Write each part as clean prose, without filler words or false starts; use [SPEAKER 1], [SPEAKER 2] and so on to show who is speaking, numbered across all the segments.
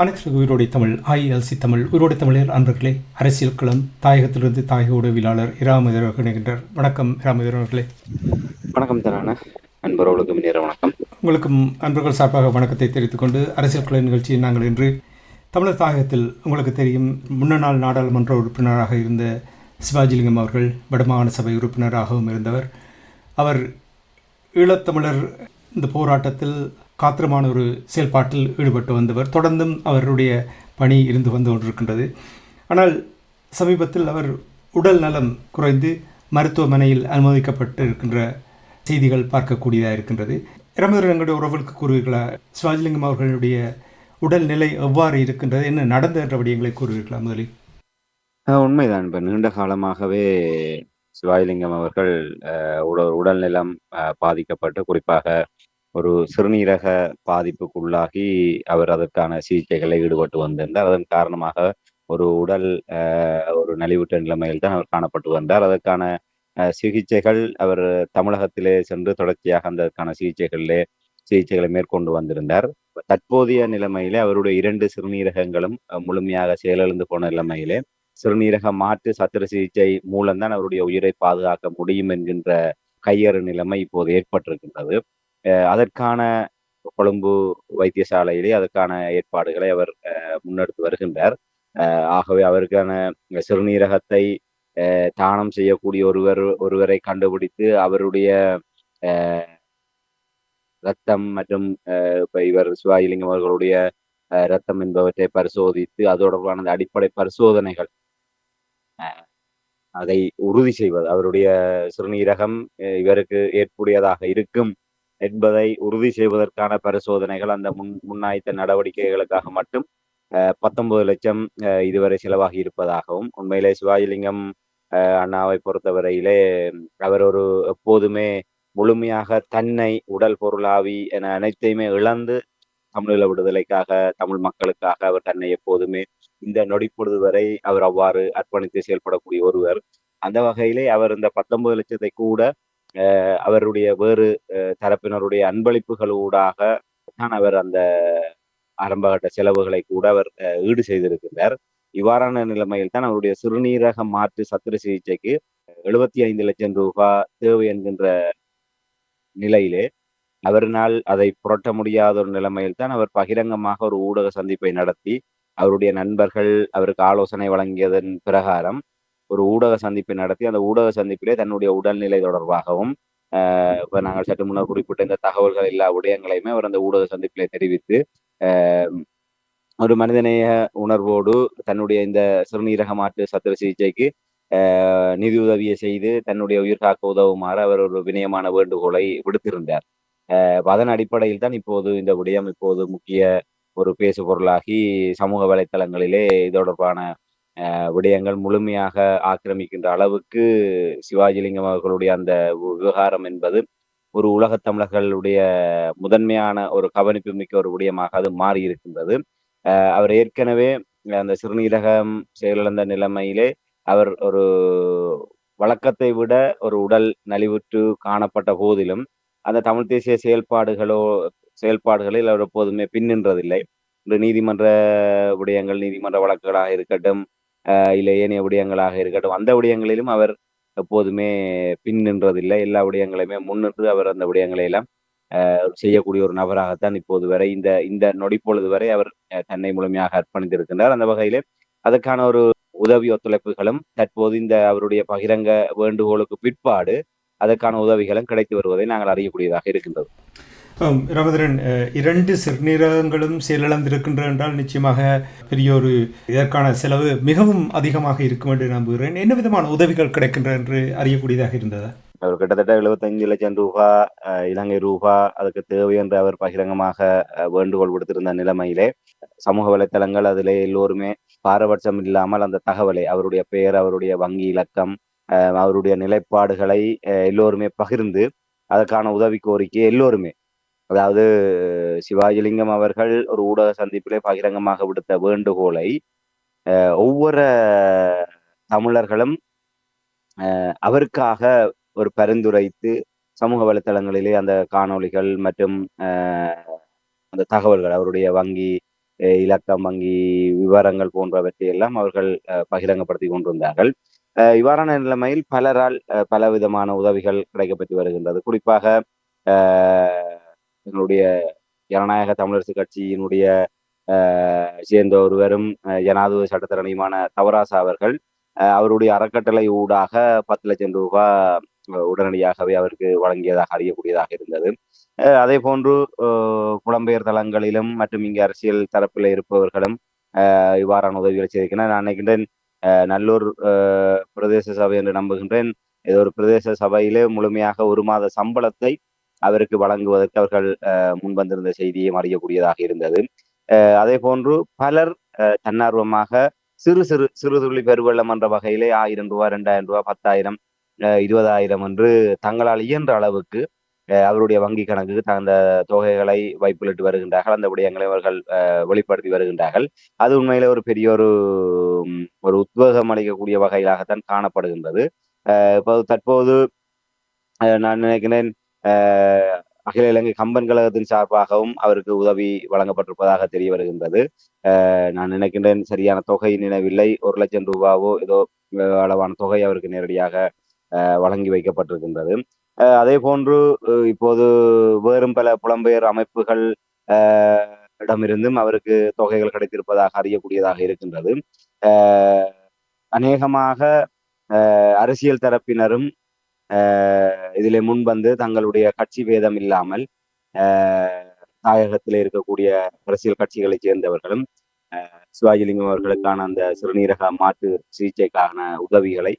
[SPEAKER 1] அனைத்து உயிரோடை தமிழ் ILC தமிழ் உயிரோடை தமிழர் அன்பர்களே, அரசியல் களம் தாயகத்திலிருந்து தாயக உடவியலாளர் இராமதேவர் அவர்கள் இணைகின்றார். வணக்கம் இராமதேவர் அவர்களே.
[SPEAKER 2] வணக்கம் தரான அன்பர்களுக்கும் நேர வணக்கம்.
[SPEAKER 1] உங்களுக்கும் அன்பர்கள் சார்பாக வணக்கத்தை தெரிவித்துக் கொண்டு, அரசியல் கள நிகழ்ச்சியில் நாங்கள் இன்று தமிழர் தாயகத்தில் உங்களுக்கு தெரியும் முன்னாள் நாடாளுமன்ற உறுப்பினராக இருந்த சிவாஜிலிங்கம் அவர்கள் வடமாகாண சபை உறுப்பினராகவும் இருந்தவர். அவர் ஈழத்தமிழர் இந்த போராட்டத்தில் காத்திரமான ஒரு செயல்பாட்டில் ஈடுபட்டு வந்தவர். தொடர்ந்தும் அவருடைய பணி இருந்து வந்து கொண்டிருக்கின்றது. ஆனால் சமீபத்தில் அவர் உடல் நலம் குறைந்து மருத்துவமனையில் அனுமதிக்கப்பட்டு இருக்கின்ற செய்திகள் பார்க்கக்கூடியதாக இருக்கின்றது. எங்களுடைய உறவுகளுக்கு கூறுவீர்களா? சிவாஜிலிங்கம் அவர்களுடைய உடல்நிலை எவ்வாறு இருக்கின்றது, என்ன நடந்த என்ற விடயங்களை கூறுவீர்களா? முதலில்
[SPEAKER 2] உண்மைதான். இப்போ நீண்ட காலமாகவே சிவாஜிலிங்கம் அவர்கள் உடல்நலம் பாதிக்கப்பட்டு, குறிப்பாக ஒரு சிறுநீரக பாதிப்புக்குள்ளாகி அவர் அதற்கான சிகிச்சைகளை ஈடுபட்டு வந்திருந்தார். அதன் காரணமாக ஒரு உடல் ஒரு நலிவுற்ற நிலைமையில் தான் அவர் காணப்பட்டு வந்தார். அதற்கான சிகிச்சைகள் அவர் தமிழகத்திலே சென்று தொடர்ச்சியாக அதற்கான சிகிச்சைகளை மேற்கொண்டு வந்திருந்தார். தற்போதைய நிலைமையிலே அவருடைய 2 சிறுநீரகங்களும் முழுமையாக செயலிழந்து போன நிலைமையிலே சிறுநீரக மாற்று சத்திர சிகிச்சை மூலம்தான் அவருடைய உயிரை பாதுகாக்க முடியும் என்கின்ற கையறு நிலைமை இப்போது ஏற்பட்டிருக்கின்றது. அதற்கான கொழும்பு வைத்தியசாலையிலே அதற்கான ஏற்பாடுகளை அவர் முன்னெடுத்து வருகின்றார். ஆகவே அவருக்கான சிறுநீரகத்தை தானம் செய்யக்கூடிய ஒருவரை கண்டுபிடித்து அவருடைய இரத்தம் மற்றும் இப்ப இவர் சிவாஜிலிங்கம் அவர்களுடைய இரத்தம் என்பவற்றை பரிசோதித்து அது தொடர்பான அடிப்படை பரிசோதனைகள் அதை உறுதி செய்வது, அவருடைய சிறுநீரகம் இவருக்கு ஏற்புடையதாக இருக்கும் என்பதை உறுதி செய்வதற்கான பரிசோதனைகள் அந்த முன்னாய்த்த நடவடிக்கைகளுக்காக மட்டும் 19 லட்சம் இதுவரை செலவாகி இருப்பதாகவும், உண்மையிலே சிவாஜிலிங்கம் அண்ணாவை பொறுத்தவரையிலே அவர் ஒரு எப்போதுமே முழுமையாக தன்னை உடல் பொருளாவி என அனைத்தையுமே இழந்து தமிழீழ விடுதலைக்காக தமிழ் மக்களுக்காக அவர் தன்னை எப்போதுமே இந்த நொடிப்பொழுது வரை அவர் அவ்வாறு அர்ப்பணித்து செயல்படக்கூடிய ஒருவர். அந்த வகையிலே அவர் இந்த 19 லட்சத்தை கூட அவருடைய வேறு தரப்பினருடைய அன்பளிப்புகளூடாக தான் அவர் அந்த ஆரம்பகட்ட செலவுகளை கூட அவர் ஈடு செய்திருக்கின்றார். இவ்வாறான நிலைமையில் தான் அவருடைய சிறுநீரக மாற்று சத்திர சிகிச்சைக்கு 75 லட்சம் ரூபாய் தேவை என்கின்ற நிலையிலே அவரினால் அதை புரட்ட முடியாத ஒரு நிலைமையில் தான் அவர் பகிரங்கமாக ஒரு ஊடக சந்திப்பை நடத்தி அவருடைய நண்பர்கள் அவருக்கு ஆலோசனை வழங்கியதன் பிரகாரம் ஒரு ஊடக சந்திப்பை நடத்தி அந்த ஊடக சந்திப்பிலே தன்னுடைய உடல்நிலை தொடர்பாகவும் இப்ப நாங்கள் சற்று முன்னர் குறிப்பிட்ட இந்த தகவல்கள் எல்லா விடயங்களையுமே அவர் அந்த ஊடக சந்திப்பிலே தெரிவித்து ஒரு மனிதநேய உணர்வோடு தன்னுடைய இந்த சிறுநீரக மாற்று சத்திர சிகிச்சைக்கு நிதியுதவியை செய்து தன்னுடைய உயிர் காக்க உதவுமாறு அவர் ஒரு வினயமான வேண்டுகோளை விடுத்திருந்தார். அதன் அடிப்படையில் தான் இப்போது இந்த விடயம் இப்போது முக்கிய ஒரு பேசு பொருளாகி சமூக வலைத்தளங்களிலே இது தொடர்பான விடயங்கள் முழுமையாக ஆக்கிரமிக்கின்ற அளவுக்கு சிவாஜிலிங்கம் அவர்களுடைய அந்த விவகாரம் என்பது ஒரு உலகத் தமிழர்களுடைய முதன்மையான ஒரு கவனிப்பு மிக்க ஒரு விடயமாக அது மாறி இருக்கின்றது. அவர் ஏற்கனவே அந்த சிறுநீரகம் செயலிழந்த நிலைமையிலே அவர் ஒரு வழக்கத்தை விட ஒரு உடல் நலிவுற்று காணப்பட்ட போதிலும் அந்த தமிழ் தேசிய செயல்பாடுகளில் அவர் எப்போதுமே பின்னின்றதில்லை. இந்த நீதிமன்ற விடயங்கள், நீதிமன்ற வழக்குகளாக இருக்கட்டும், இல்லை ஏனைய விடயங்களாக இருக்கட்டும், அந்த விடயங்களிலும் அவர் எப்போதுமே பின் நின்றதில்லை. எல்லா விடயங்களையுமே முன்னின்று அவர் அந்த விடயங்களை எல்லாம் செய்யக்கூடிய ஒரு நபராகத்தான் இப்போது வரை இந்த நொடிப்பொழுது வரை அவர் தன்னை முழுமையாக அர்ப்பணித்திருக்கின்றார். அந்த வகையிலே அதற்கான ஒரு உதவி ஒத்துழைப்புகளும் தற்போது இந்த அவருடைய பகிரங்க வேண்டுகோளுக்கு பிற்பாடு அதற்கான உதவிகளும் கிடைத்து வருவதை நாங்கள் அறியக்கூடியதாக இருக்கின்றது.
[SPEAKER 1] ராமதரன், 2 சிறுநீரகங்களும் செயலிழந்திருக்கின்ற என்றால் நிச்சயமாக பெரிய ஒரு இதற்கான செலவு மிகவும் அதிகமாக இருக்கும் என்று நம்புகிறேன். என்ன விதமான உதவிகள் கிடைக்கின்ற என்று அறியக்கூடியதாக இருந்ததா?
[SPEAKER 2] அவர் கிட்டத்தட்ட 75 லட்சம் ரூபாய் இலங்கை ரூபாய் அதுக்கு தேவை என்று அவர் பகிரங்கமாக வேண்டுகோள் விடுத்திருந்த நிலைமையிலே சமூக வலைத்தளங்கள் அதிலே எல்லோருமே பாரபட்சம் இல்லாமல் அந்த தகவலை, அவருடைய பெயர், அவருடைய வங்கி இலக்கம், அவருடைய நிலைப்பாடுகளை எல்லோருமே பகிர்ந்து அதற்கான உதவி கோரிக்கை எல்லோருமே, அதாவது சிவாஜிலிங்கம் அவர்கள் ஒரு ஊடக சந்திப்பிலே பகிரங்கமாக விடுத்த வேண்டுகோளை ஒவ்வொரு தமிழர்களும் அவருக்காக ஒரு பரிந்துரைத்து சமூக வலைத்தளங்களிலே அந்த காணொளிகள் மற்றும் அந்த தகவல்கள், அவருடைய வங்கி இலக்கம், வங்கி விவரங்கள் போன்றவற்றை எல்லாம் அவர்கள் பகிரங்கப்படுத்தி கொண்டிருந்தார்கள். இவ்வாறான நிலைமையில் பலரால் பலவிதமான உதவிகள் கிடைக்கப்பெற்று வருகின்றது. குறிப்பாக எங்களுடைய ஜனநாயக தமிழரசு கட்சியினுடைய சேர்ந்த ஒருவரும் ஜனாதிபதி சட்டத்தரணியுமான தவராசா அவர்கள் அவருடைய அறக்கட்டளை ஊடாக 10 லட்சம் ரூபாய் உடனடியாகவே அவருக்கு வழங்கியதாக அறியக்கூடியதாக இருந்தது. அதே போன்று புலம்பெயர் தளங்களிலும் மற்றும் இங்கு அரசியல் தரப்பில் இருப்பவர்களும் இவ்வாறான உதவிகளை செய்திருக்கின்றனர். நான் நினைக்கின்றேன் நல்லூர் பிரதேச சபை என்று நம்புகின்றேன். ஏதோ ஒரு பிரதேச சபையிலே முழுமையாக 1 மாத சம்பளத்தை அவருக்கு வழங்குவதற்கு அவர்கள் முன்வந்திருந்த செய்தியும் அறியக்கூடியதாக இருந்தது. அதே போன்று பலர் தன்னார்வமாக சிறு சிறு சிறு துளி பெருவெள்ளம் என்ற வகையிலே 1000 ரூபாய், 2000 ரூபாய், 10,000, 20,000 என்று தங்களால் இயன்ற அளவுக்கு அவருடைய வங்கி கணக்குக்கு அந்த தொகைகளை வைப்பிலிட்டு வருகின்றார்கள். அந்த விடயங்களை அவர்கள் வெளிப்படுத்தி வருகின்றார்கள். அது உண்மையிலே ஒரு பெரிய ஒரு உத்வேகம் அளிக்கக்கூடிய வகையிலாகத்தான் காணப்படுகின்றது. இப்போ தற்போது நான் நினைக்கிறேன் அகில இலங்கை கம்பன் கழகத்தின் சார்பாகவும் அவருக்கு உதவி வழங்கப்பட்டிருப்பதாக தெரிய வருகின்றது. நான் நினைக்கின்றேன் சரியான தொகை நினைவில்லை, 1 லட்சம் ரூபாவோ ஏதோ அளவான தொகை அவருக்கு நேரடியாக வழங்கி வைக்கப்பட்டிருக்கின்றது. அதே போன்று இப்போது வேறும் பல புலம்பெயர் அமைப்புகள் இடமிருந்தும் அவருக்கு தொகைகள் கிடைத்திருப்பதாக அறியக்கூடியதாக இருக்கின்றது. அநேகமாக அரசியல் தரப்பினரும் இதிலே முன்வந்து தங்களுடைய கட்சி பேதம் இல்லாமல் தாயகத்தில் இருக்கக்கூடிய அரசியல் கட்சிகளைச் சேர்ந்தவர்களும் சிவாஜிலிங்கம் அவர்களுக்கான அந்த சிறுநீரக மாற்று சிகிச்சைக்கான உதவிகளை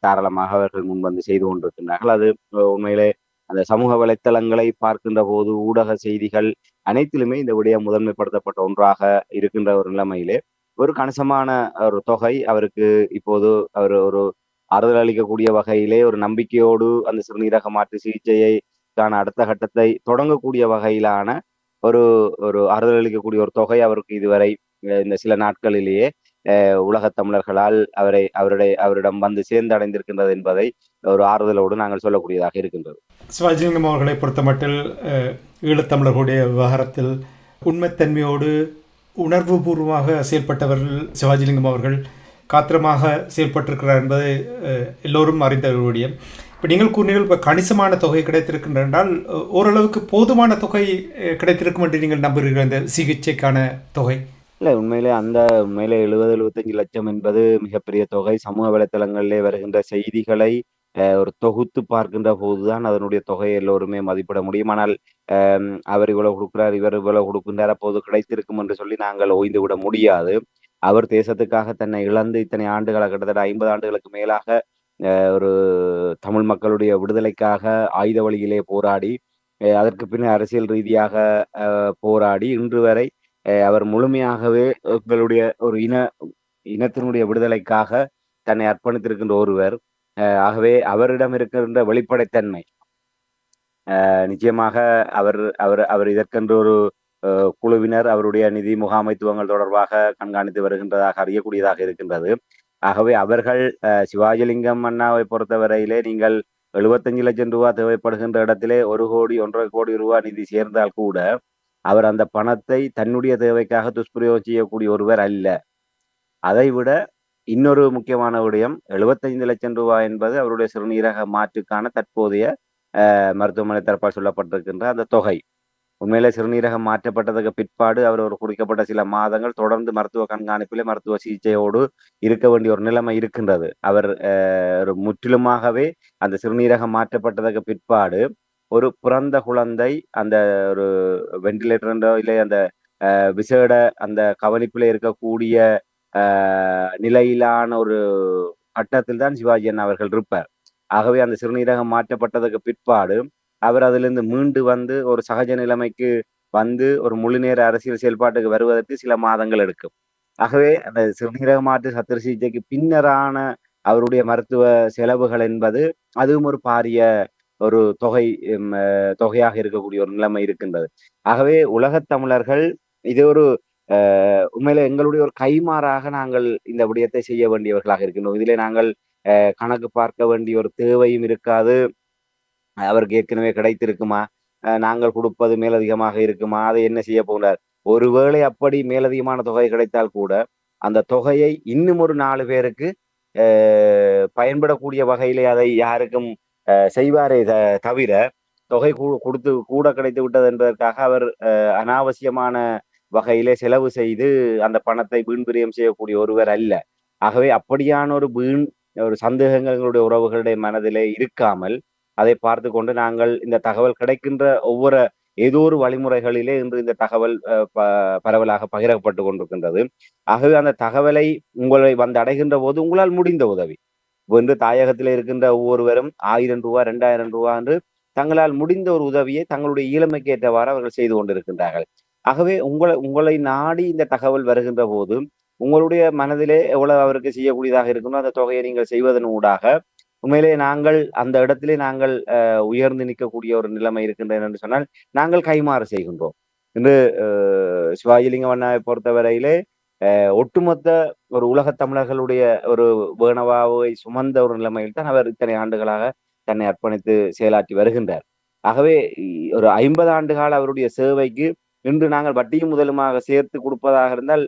[SPEAKER 2] தாராளமாக அவர்கள் முன்வந்து செய்து கொண்டிருக்கின்றார்கள். அது உண்மையிலே அந்த சமூக வலைத்தளங்களை பார்க்கின்ற போது ஊடக செய்திகள் அனைத்திலுமே இந்த விடயம் முதன்மைப்படுத்தப்பட்ட ஒன்றாக இருக்கின்ற ஒரு நிலைமையிலே ஒரு கணிசமான ஒரு தொகை அவருக்கு இப்போது அவர் ஒரு ஆறுதல் அளிக்கக்கூடிய வகையிலே ஒரு நம்பிக்கையோடு அந்த சிறுநீரக மாற்று சிகிச்சைக்கான அடுத்த கட்டத்தை தொடங்கக்கூடிய வகையிலான ஒரு ஒரு ஆறுதல் அளிக்கக்கூடிய ஒரு தொகை அவருக்கு இதுவரை இந்த சில நாட்களிலேயே உலகத் தமிழர்களால் அவரிடம் வந்து சேர்ந்தடைந்திருக்கின்றது என்பதை ஒரு ஆறுதலோடு நாங்கள் சொல்லக்கூடியதாக இருக்கின்றது.
[SPEAKER 1] சிவாஜிலிங்கம் அவர்களை பொறுத்தமட்டில் ஈழத்தமிழர்களுடைய விவகாரத்தில் உண்மைத்தன்மையோடு உணர்வுபூர்வமாக செயல்பட்டவர்கள் சிவாஜிலிங்கம் அவர்கள் காத்திரமாக செயல்பட்டிருக்கிறார் என்பதை எல்லோரும் அறிந்த ஒரு விடயம். இப்போ நீங்கள் கூறினீர்கள் இப்போ கணிசமான தொகை கிடைத்திருக்கின்ற என்றால் ஓரளவுக்கு போதுமான தொகை கிடைத்திருக்கும் என்று நீங்கள் நம்புகிறீர்கள் இந்த சிகிச்சைக்கான தொகை?
[SPEAKER 2] இல்லை, உண்மையிலே 70-75 லட்சம் என்பது மிகப்பெரிய தொகை. சமூக வலைத்தளங்களிலே வருகின்ற செய்திகளை ஒரு தொகுத்து பார்க்கின்ற போதுதான் அதனுடைய தொகையை எல்லோருமே மதிப்பிட முடியும். ஆனால் அவர் இவ்வளவு கொடுக்கிறார், இவர் இவ்வளவு கொடுக்கின்றார், அப்போது கிடைத்திருக்கும் என்று சொல்லி நாங்கள் ஓய்ந்து விட முடியாது. அவர் தேசத்துக்காக தன்னை இழந்து இத்தனை ஆண்டுகளாக, கிட்டத்தட்ட 50 ஆண்டுகளுக்கு மேலாக ஒரு தமிழ் மக்களுடைய விடுதலைக்காக ஆயுத வழியிலே போராடி அதற்கு பின்னர் அரசியல் ரீதியாக போராடி இன்று வரை அவர் முழுமையாகவே எங்களுடைய ஒரு இனத்தினுடைய விடுதலைக்காக தன்னை அர்ப்பணித்திருக்கின்ற ஒருவர். ஆகவே அவரிடம் இருக்கின்ற வெளிப்படைத்தன்மை நிச்சயமாக அவர் அவர் அவர் இதற்கென்று ஒரு குழுவினர் அவருடைய நிதி முகாமைத்துவங்கள் தொடர்பாக கண்காணித்து வருகின்றதாக அறியக்கூடியதாக இருக்கின்றது. ஆகவே அவர்கள் சிவாஜிலிங்கம் அண்ணாவை பொறுத்தவரையிலே நீங்கள் 75 லட்சம் ரூபாய் தேவைப்படுகின்ற இடத்திலே 1 கோடி 1.5 கோடி ரூபாய் நிதி சேர்ந்தால் கூட அவர் அந்த பணத்தை தன்னுடைய தேவைக்காக துஷ்பிரயோகம் செய்யக்கூடிய ஒருவர் அல்ல. அதைவிட இன்னொரு முக்கியமான விடயம், 75 லட்சம் ரூபாய் என்பது அவருடைய சிறுநீரக மாற்றுக்கான தற்போதைய மருத்துவமனை தரப்பால் சொல்லப்பட்டிருக்கின்ற அந்த தொகை. உண்மையிலே சிறுநீரகம் மாற்றப்பட்டதுக்கு பிற்பாடு அவர் ஒரு குறிக்கப்பட்ட சில மாதங்கள் தொடர்ந்து மருத்துவ கண்காணிப்பிலே மருத்துவ சிகிச்சையோடு இருக்க வேண்டிய ஒரு நிலைமை இருக்கின்றது. அவர் ஒரு முற்றிலுமாகவே அந்த சிறுநீரகம் மாற்றப்பட்டதுக்கு பிற்பாடு ஒரு பிறந்த குழந்தை அந்த ஒரு வெண்டிலேட்டரோ இல்லை அந்த விசேட அந்த கவனிப்பில் இருக்கக்கூடிய நிலையிலான ஒரு கட்டத்தில் தான் சிவாஜி அண்ணா அவர்கள் இருப்பார். ஆகவே அந்த சிறுநீரகம் மாற்றப்பட்டதுக்கு பிற்பாடு அவர் அதிலிருந்து மீண்டு வந்து ஒரு சகஜ நிலைமைக்கு வந்து ஒரு முழுநேர அரசியல் செயல்பாட்டுக்கு வருவதற்கு சில மாதங்கள் எடுக்கும். ஆகவே அந்த சிறுநீரக மாற்று சத்திர சிகிச்சைக்கு பின்னரான அவருடைய மருத்துவ செலவுகள் என்பது அதுவும் ஒரு பாரிய ஒரு தொகையாக இருக்கக்கூடிய ஒரு நிலைமை இருக்கின்றது. ஆகவே உலகத் தமிழர்கள் இது ஒரு உண்மையில எங்களுடைய ஒரு கைமாறாக நாங்கள் இந்த விடயத்தை செய்ய வேண்டியவர்களாக இருக்கின்றோம். இதிலே நாங்கள் கணக்கு பார்க்க வேண்டிய ஒரு தேவையும் இருக்காது. அவருக்கு ஏற்கனவே கிடைத்திருக்குமா, நாங்கள் கொடுப்பது மேலதிகமாக இருக்குமா, அதை என்ன செய்ய போகிறார், ஒருவேளை அப்படி மேலதிகமான தொகை கிடைத்தால் கூட அந்த தொகையை இன்னும் ஒரு 4 பேருக்கு பயன்படக்கூடிய வகையிலே அதை யாருக்கும் செய்வாரே தவிர தொகை கொடுத்து கூட கிடைத்து விட்டது என்பதற்காக அவர் அனாவசியமான வகையிலே செலவு செய்து அந்த பணத்தை வீண் விரயம் செய்யக்கூடிய ஒருவர் அல்ல. ஆகவே அப்படியான ஒரு சந்தேகங்களுடைய உறவுகளுடைய மனதிலே இருக்காமல் அதை பார்த்து கொண்டு நாங்கள் இந்த தகவல் கிடைக்கின்ற ஒவ்வொரு ஏதோ ஒரு வழிமுறைகளிலே இன்று இந்த தகவல் பரவலாக பகிரப்பட்டு கொண்டிருக்கின்றது. ஆகவே அந்த தகவலை உங்களை வந்து அடைகின்ற போது உங்களால் முடிந்த உதவி இன்று தாயகத்தில் இருக்கின்ற ஒவ்வொருவரும் 1000 ரூபாய் 2000 ரூபாய் என்று தங்களால் முடிந்த ஒரு உதவியை தங்களுடைய இளமைக்கு ஏற்றவாறு அவர்கள் செய்து கொண்டிருக்கின்றார்கள். ஆகவே உங்களை நாடி இந்த தகவல் வருகின்ற போது உங்களுடைய மனதிலே எவ்வளவு அவருக்கு செய்யக்கூடியதாக இருக்கணும் அந்த தொகையை நீங்கள் செய்வதன் ஊடாக உண்மையிலே நாங்கள் அந்த இடத்திலே நாங்கள் உயர்ந்து நிற்கக்கூடிய ஒரு நிலைமை இருக்கின்றன என்று சொன்னால் நாங்கள் கைமாறு செய்கின்றோம். இன்று சிவாஜிலிங்கம் அண்ணாவை பொறுத்தவரையிலே ஒட்டுமொத்த ஒரு உலகத் தமிழர்களுடைய ஒரு வேணவாவை சுமந்த ஒரு நிலைமையில் தான் அவர் இத்தனை ஆண்டுகளாக தன்னை அர்ப்பணித்து செயலாற்றி வருகின்றார். ஆகவே ஒரு 50 ஆண்டு கால அவருடைய சேவைக்கு இன்று நாங்கள் வட்டியும் முதலுமாக சேர்த்து கொடுப்பதாக இருந்தால்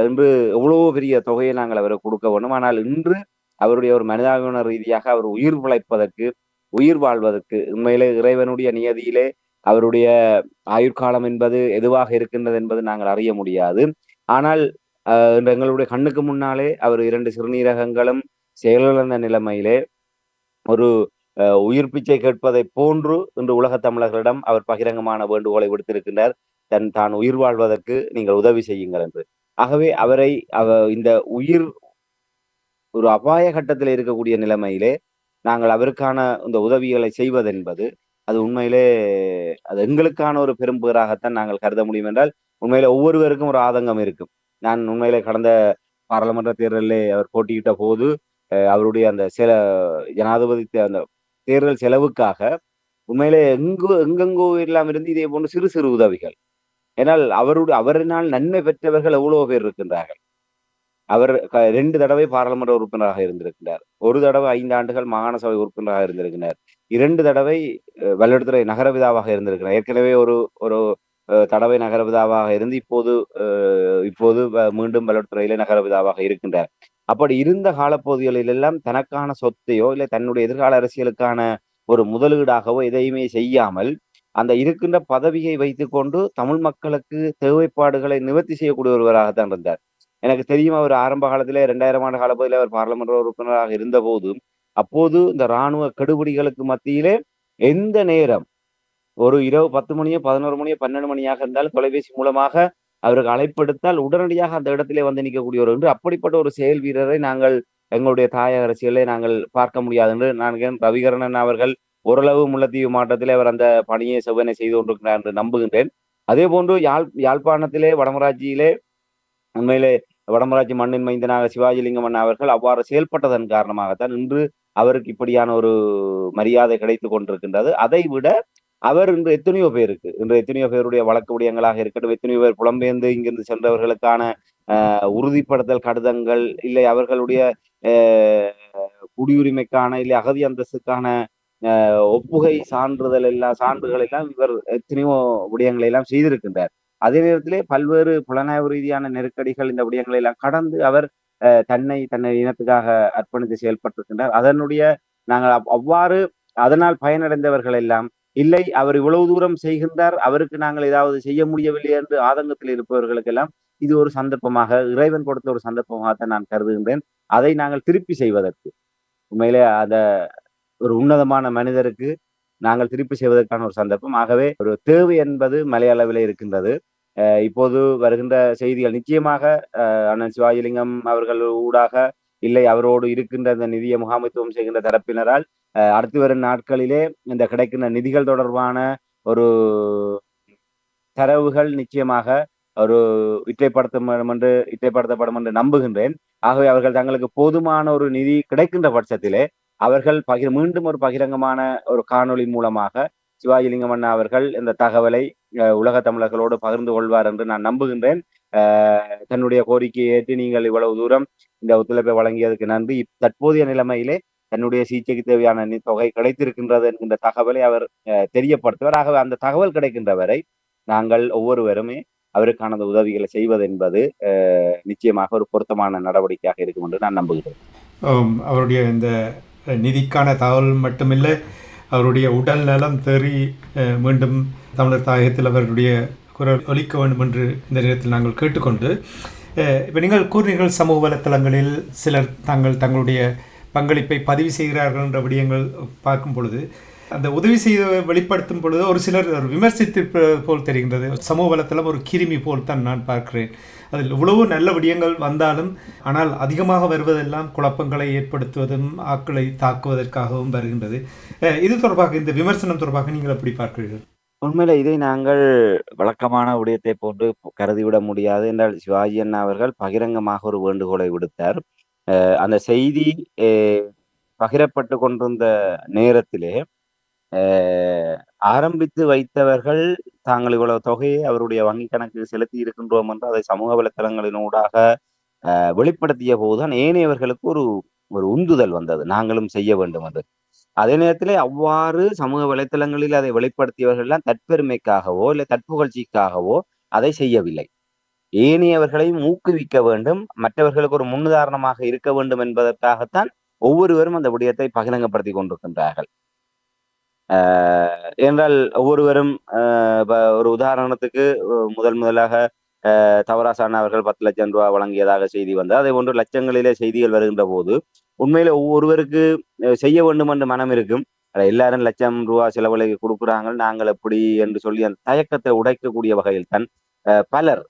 [SPEAKER 2] இன்று எவ்வளவோ பெரிய தொகையை நாங்கள் அவருக்கு கொடுக்க வேண்டும். ஆனால் இன்று அவருடைய ஒரு மனிதாபிமான ரீதியாக அவர் உயிர் பிழைப்பதற்கு உயிர் வாழ்வதற்கு உண்மையிலே இறைவனுடைய நியதியிலே அவருடைய ஆயுட்காலம் என்பது எதுவாக இருக்கின்றது என்பது நாங்கள் அறிய முடியாது. ஆனால் எங்களுடைய கண்ணுக்கு முன்னாலே அவர் 2 சிறுநீரகங்களும் செயலிழந்த நிலைமையிலே ஒரு உயிர் பிச்சை கேட்பதை போன்று இன்று உலகத் தமிழர்களிடம் அவர் பகிரங்கமான வேண்டுகோளை விடுத்திருக்கின்றார். தான் உயிர் வாழ்வதற்கு நீங்கள் உதவி செய்யுங்கள் என்று. ஆகவே அவரை இந்த உயிர் ஒரு அபாய கட்டத்தில் இருக்கக்கூடிய நிலைமையிலே நாங்கள் அவருக்கான இந்த உதவிகளை செய்வதென்பது அது உண்மையிலே அது எங்களுக்கான ஒரு பெரும் பேராகத்தான் நாங்கள் கருத முடியும். என்றால் உண்மையிலே ஒவ்வொருவருக்கும் ஒரு ஆதங்கம் இருக்கும். நான் உண்மையிலே கடந்த பாராளுமன்ற தேர்தலிலே அவர் போட்டியிட்ட போது அவருடைய அந்த ஜனாதிபதி அந்த தேர்தல் செலவுக்காக உண்மையிலே எங்கெங்கோ எல்லாம் இருந்து இதே போன்று சிறு சிறு உதவிகள். ஏனால் அவரினால் நன்மை பெற்றவர்கள் எவ்வளவு பேர் இருக்கின்றார்கள். அவர் 2 தடவை பாராளுமன்ற உறுப்பினராக இருந்திருக்கிறார். ஒரு தடவை 5 ஆண்டுகள் மாகாண சபை உறுப்பினராக இருந்திருக்கிறார். 2 தடவை வல்லுத்துறை நகரவிதாவாக இருந்திருக்கிறார். ஏற்கனவே ஒரு தடவை நகரவிதாவாக இருந்து இப்போது மீண்டும் வல்லுத்துறையிலே நகரவிதாவாக இருக்கின்றார். அப்படி இருந்த காலப்பகுதிகளில் எல்லாம் தனக்கான சொத்தையோ இல்லை தன்னுடைய எதிர்கால அரசியலுக்கான ஒரு முதலீடாகவோ எதையுமே செய்யாமல் அந்த இருக்கின்ற பதவியை வைத்துக்கொண்டு தமிழ் மக்களுக்கு தேவைப்பாடுகளை நிவர்த்தி செய்யக்கூடிய ஒருவராகத்தான் இருந்தார். எனக்கு தெரியும் அவர் ஆரம்ப காலத்திலே 2000 ஆண்டு காலப்பகுதியில் அவர் பாராளுமன்ற உறுப்பினராக இருந்த போது அப்போது இந்த இராணுவ கெடுபிடிகளுக்கு மத்தியிலே எந்த நேரம் ஒரு இரவு 10 மணியோ 11 மணியோ 12 மணியாக இருந்தாலும் தொலைபேசி மூலமாக அவருக்கு அழைப்படுத்தால் உடனடியாக அந்த இடத்திலே வந்து நிற்கக்கூடிய ஒரு என்று அப்படிப்பட்ட ஒரு செயல் வீரரை நாங்கள் எங்களுடைய தாயக அரசியலை நாங்கள் பார்க்க முடியாது என்று நான் ரவிகரணன் அவர்கள் ஓரளவு முல்லைத்தீவு மாவட்டத்திலே அவர் அந்த பணியை செவ்வனை செய்து கொண்டிருக்கிறார் என்று நம்புகின்றேன். அதே போன்று யாழ்ப்பாணத்திலே வடமராட்சியிலே உண்மையிலே வடமராட்சி மண்ணின் மைந்தனாக சிவாஜிலிங்கம் அண்ணா அவர்கள் அவ்வாறு செயல்பட்டதன் காரணமாகத்தான் இன்று அவருக்கு இப்படியான ஒரு மரியாதை கிடைத்துக் கொண்டிருக்கின்றது. அதை விட அவர் இன்று எத்தனையோ பேருடைய வழக்கு விடயங்களாக இருக்கட்டும், எத்தனையோ பேர் புலம்பெயர்ந்து இங்கிருந்து சென்றவர்களுக்கான உறுதிப்படுத்தல் கடிதங்கள் இல்லை அவர்களுடைய குடியுரிமைக்கான இல்லை அகதி அந்தஸ்துக்கான ஒப்புகை சான்றுகள் எல்லாம் இவர் எத்தனையோ விடயங்களை எல்லாம் செய்திருக்கின்றார். அதே நேரத்திலே பல்வேறு புலனாய்வு ரீதியான நெருக்கடிகள் இந்த விடயங்களை எல்லாம் கடந்து அவர் தன்னை இனத்துக்காக அர்ப்பணித்து செயல்பட்டிருக்கின்றார். நாங்கள் அவ்வாறு அதனால் பயனடைந்தவர்கள் எல்லாம் இல்லை அவர் இவ்வளவு தூரம் செய்கின்றார் அவருக்கு நாங்கள் ஏதாவது செய்ய முடியவில்லை என்று ஆதங்கத்தில் இருப்பவர்களுக்கெல்லாம் இது ஒரு சந்தர்ப்பமாக இறைவன் கொடுத்த ஒரு சந்தர்ப்பமாகத்தான் நான் கருதுகின்றேன். அதை நாங்கள் திருப்பி செய்வதற்கு உண்மையிலே ஒரு உன்னதமான மனிதருக்கு நாங்கள் திருப்பி செய்வதற்கான ஒரு சந்தர்ப்பம். ஆகவே ஒரு தேவை என்பது மலையளவிலே இருக்கின்றது. இப்போது வருகின்ற செய்திகள் நிச்சயமாக அண்ணன் சிவாஜிலிங்கம் அவர்கள் ஊடாக இல்லை அவரோடு இருக்கின்ற இந்த நிதிய முகாமைத்துவம் செய்கின்ற தரப்பினரால் அடுத்து வரும் நாட்களிலே இந்த கிடைக்கின்ற நிதிகள் தொடர்பான ஒரு தரவுகள் நிச்சயமாக ஒரு இற்றைப்படுத்தப்படும் என்று நம்புகின்றேன். ஆகவே அவர்கள் தங்களுக்கு போதுமான ஒரு நிதி கிடைக்கின்ற பட்சத்திலே அவர்கள் மீண்டும் ஒரு பகிரங்கமான ஒரு காணொளி மூலமாக சிவாஜிலிங்கம் அண்ணா அவர்கள் இந்த தகவலை உலக தமிழர்களோடு பகிர்ந்து கொள்வார் என்று நான் நம்புகின்றேன். தன்னுடைய கோரிக்கையை ஏற்று நீங்கள் இவ்வளவு தூரம் இந்த ஒத்துழைப்பை வழங்கியதற்கு நன்றி. தற்போதைய நிலைமையிலே தன்னுடைய சிகிச்சைக்கு தேவையான தொகை கிடைத்திருக்கின்றது என்கின்ற தகவலை அவர் தெரியப்படுத்துவார். ஆகவே அந்த தகவல் கிடைக்கின்ற வரை நாங்கள் ஒவ்வொருவருமே அவருக்கான அந்த உதவிகளை செய்வது என்பது நிச்சயமாக ஒரு பொருத்தமான நடவடிக்கையாக இருக்கும் என்று நான் நம்புகிறேன்.
[SPEAKER 1] அவருடைய இந்த நிதிக்கான தகவல் மட்டுமில்லை, அவருடைய உடல் நலம் தேறி மீண்டும் தமிழர் தாயகத்தில் அவருடைய குரல் ஒலிக்க வேண்டும் என்று இந்த நேரத்தில் நாங்கள் கேட்டுக்கொண்டு, இப்போ நீங்கள் கூறினீர்கள் சமூக வலைத்தளங்களில் சிலர் தங்களுடைய பங்களிப்பை பதிவு செய்கிறார்கள் என்ற விடயங்கள் பார்க்கும் பொழுது, அந்த உதவி செய்த வெளிப்படுத்தும் பொழுது ஒரு சிலர் விமர்சித்து போல் தெரிகின்றது. சமூக வலைத்தளம் ஒரு கிருமி போல் தான் நான் பார்க்கிறேன். அதில் இவ்வளவு நல்ல விடயங்கள் வந்தாலும் ஆனால் அதிகமாக வருவதெல்லாம் குழப்பங்களை ஏற்படுத்துவதும் ஆக்களை தாக்குவதற்காகவும் வருகின்றது. இது தொடர்பாக, இந்த விமர்சனம் தொடர்பாக நீங்கள் எப்படி பார்க்கிறீர்கள்?
[SPEAKER 2] உண்மையில இதை நாங்கள் வழக்கமான விடயத்தை போன்று கருதிவிட முடியாது என்றால், சிவாஜி அண்ணா அவர்கள் பகிரங்கமாக ஒரு வேண்டுகோளை விடுத்தார். அந்த செய்தி பகிரப்பட்டு கொண்டிருந்த நேரத்திலே ஆரம்பித்து வைத்தவர்கள் தாங்கள் இவ்வளவு தொகையை அவருடைய வங்கி கணக்கு செலுத்தி இருக்கின்றோம் என்று அதை சமூக வலைத்தளங்களினூடாக வெளிப்படுத்திய போதுதான் ஏனையவர்களுக்கு ஒரு ஒரு உந்துதல் வந்தது, நாங்களும் செய்ய வேண்டும் என்று. அதே நேரத்திலே அவ்வாறு சமூக வலைத்தளங்களில் அதை வெளிப்படுத்தியவர்கள் எல்லாம் தற்பெருமைக்காகவோ இல்லை தற்புகழ்ச்சிக்காகவோ அதை செய்யவில்லை. ஏனையவர்களையும் ஊக்குவிக்க வேண்டும், மற்றவர்களுக்கு ஒரு முன்னுதாரணமாக இருக்க வேண்டும் என்பதற்காகத்தான் ஒவ்வொருவரும் அந்த விடயத்தை பகிரங்கப்படுத்தி கொண்டிருக்கின்றார்கள். என்றால் ஒவ்வொருவரும் ஒரு உதாரணத்துக்கு முதலாக தவராசான அவர்கள் 10 லட்சம் ரூபாய் வழங்கியதாக செய்தி வந்தது. அதே போன்று லட்சங்களிலே செய்திகள் வருகின்ற போது உண்மையில ஒவ்வொருவருக்கு செய்ய வேண்டும் என்று மனம் இருக்கும். எல்லாரும் 1,00,000 ரூபாய் செலவழி கொடுக்குறாங்க, நாங்கள் எப்படி என்று சொல்லி அந்த தயக்கத்தை உடைக்கக்கூடிய வகையில் தான் பலர்,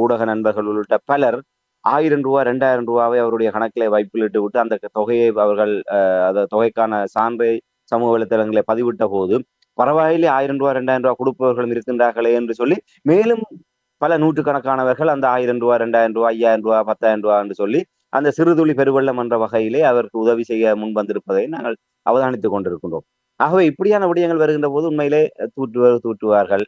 [SPEAKER 2] ஊடக நண்பர்கள் உள்ளிட்ட பலர் 1000 ரூபாய் 2000 ரூபாவை அவருடைய கணக்கிலே வைப்பிலிட்டு விட்டு அந்த தொகையை அவர்கள் அந்த தொகைக்கான சான்றை சமூக வலைத்தளங்களை பதிவிட்ட போது, பரவாயில்லை 1000 ரூபாய் 2000 ரூபாய் கொடுப்பவர்களும் இருக்கின்றார்களே என்று சொல்லி மேலும் பல நூற்றுக்கணக்கானவர்கள் அந்த 1000 ரூபாய் 2000 ரூபாய் 5000 ரூபாய் 10,000 ரூபாய் என்று சொல்லி அந்த சிறுதுளி பெருவெள்ளம் என்ற வகையிலே அவருக்கு உதவி செய்ய முன் வந்திருப்பதை நாங்கள் அவதானித்துக் கொண்டிருக்கின்றோம். ஆகவே இப்படியான விடயங்கள் வருகின்ற போது உண்மையிலே தூற்றுவார்கள்.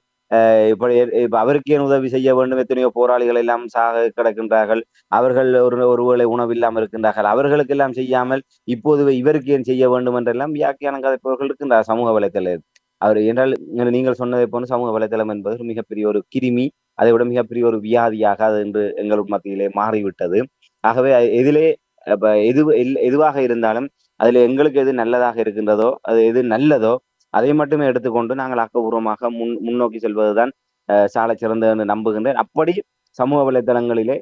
[SPEAKER 2] இப்ப அவருக்கு ஏன் உதவி செய்ய வேண்டும்? எத்தனையோ போராளிகள் எல்லாம் சாக கிடக்கின்றார்கள், அவர்கள் ஒருவேளை உணவில்லாமல் இருக்கின்றார்கள், அவர்களுக்கு எல்லாம் செய்யாமல் இப்போது இவருக்கு ஏன் செய்ய வேண்டும் என்றெல்லாம் வியாக்கியானம் கதைப்பவர்கள் இருக்கின்றார் சமூக வலைத்தளம். அவர் என்றால் நீங்கள் சொன்னதை போன்ற சமூக வலைத்தளம் என்பது மிகப்பெரிய ஒரு கிருமி, அதை விட மிகப்பெரிய ஒரு வியாதியாக அது என்று எங்கள் மத்தியிலே மாறிவிட்டது. ஆகவே எதிலே எதுவாக இருந்தாலும் அதுல எங்களுக்கு எது நல்லதாக இருக்கின்றதோ, அது எது நல்லதோ அதை மட்டுமே எடுத்துக்கொண்டு நாங்கள் ஆக்கப்பூர்வமாக முன்னோக்கி செல்வதுதான் சாலை சிறந்தது என்று நம்புகின்றேன். அப்படி சமூக வலைதளங்களிலே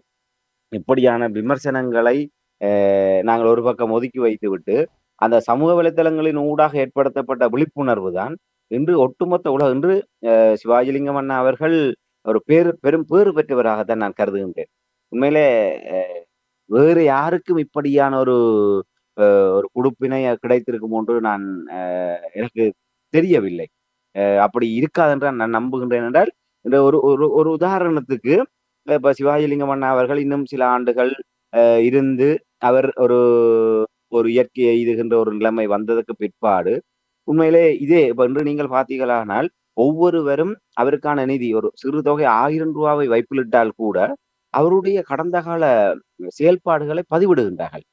[SPEAKER 2] இப்படியான விமர்சனங்களை நாங்கள் ஒரு பக்கம் ஒதுக்கி வைத்துவிட்டு அந்த சமூக வலைதளங்களின் ஊடாக ஏற்படுத்தப்பட்ட விழிப்புணர்வு தான் இன்று ஒட்டுமொத்த உலகம், இன்று சிவாஜிலிங்கம் அண்ணா அவர்கள் ஒரு பெரும் பேறு பெற்றவராகத்தான் நான் கருதுகின்றேன். உண்மையிலே வேறு யாருக்கும் இப்படியான ஒரு ஒரு குடுப்பினை கிடைத்திருக்கும் என்று நான் எனக்கு தெரியவில்லை. அப்படி இருக்காதென்று நான் நம்புகின்றேன். என்றால் இந்த ஒரு ஒரு உதாரணத்துக்கு இப்ப சிவாஜிலிங்கம் அண்ணா அவர்கள் இன்னும் சில ஆண்டுகள் இருந்து அவர் ஒரு ஒரு இயற்கையை எய்துகின்ற ஒரு நிலைமை வந்ததற்கு பிற்பாடு உண்மையிலே இதே இப்ப இன்று நீங்கள் பார்த்தீர்களானால் ஒவ்வொருவரும் அவருக்கான நிதி ஒரு சிறு தொகை 1000 ரூபாவை வைப்பிலிட்டால் கூட அவருடைய கடந்த கால செயல்பாடுகளை பதிவிடுகின்றார்கள்.